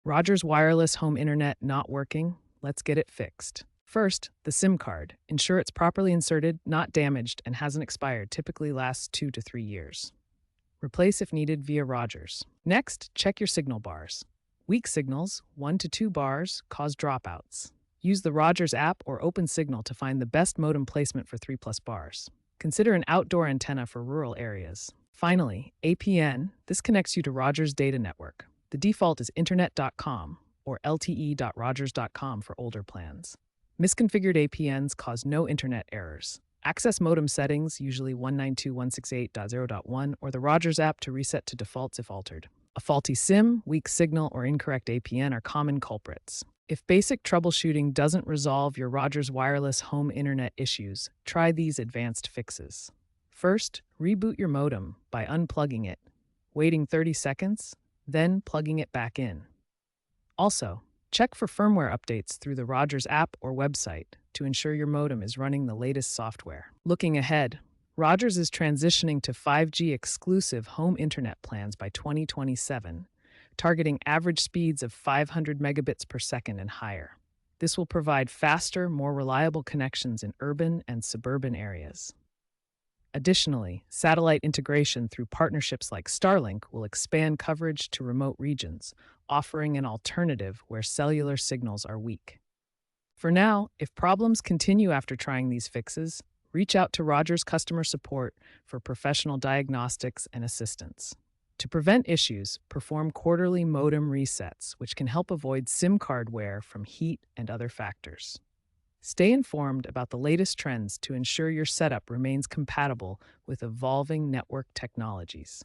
Rogers Wireless Home Internet not working? Let's get it fixed. First, the SIM card. Ensure it's properly inserted, not damaged, and hasn't expired. Typically lasts 2 to 3 years. Replace if needed via Rogers. Next, check your signal bars. Weak signals, 1 to 2 bars, cause dropouts. Use the Rogers app or Open Signal to find the best modem placement for 3 plus bars. Consider an outdoor antenna for rural areas. Finally, APN. This connects you to Rogers data network. The default is internet.com or lte.rogers.com for older plans. Misconfigured APNs cause no internet errors. Access modem settings, usually 192.168.0.1, or the Rogers app to reset to defaults if altered. A faulty SIM, weak signal, or incorrect APN are common culprits. If basic troubleshooting doesn't resolve your Rogers Wireless home internet issues, try these advanced fixes. First, reboot your modem by unplugging it, waiting 30 seconds, then plugging it back in. Also, check for firmware updates through the Rogers app or website to ensure your modem is running the latest software. Looking ahead, Rogers is transitioning to 5G exclusive home internet plans by 2027, targeting average speeds of 500 megabits per second and higher. This will provide faster, more reliable connections in urban and suburban areas. Additionally, satellite integration through partnerships like Starlink will expand coverage to remote regions, offering an alternative where cellular signals are weak. For now, if problems continue after trying these fixes, reach out to Rogers customer support for professional diagnostics and assistance. To prevent issues, perform quarterly modem resets, which can help avoid SIM card wear from heat and other factors. Stay informed about the latest trends to ensure your setup remains compatible with evolving network technologies.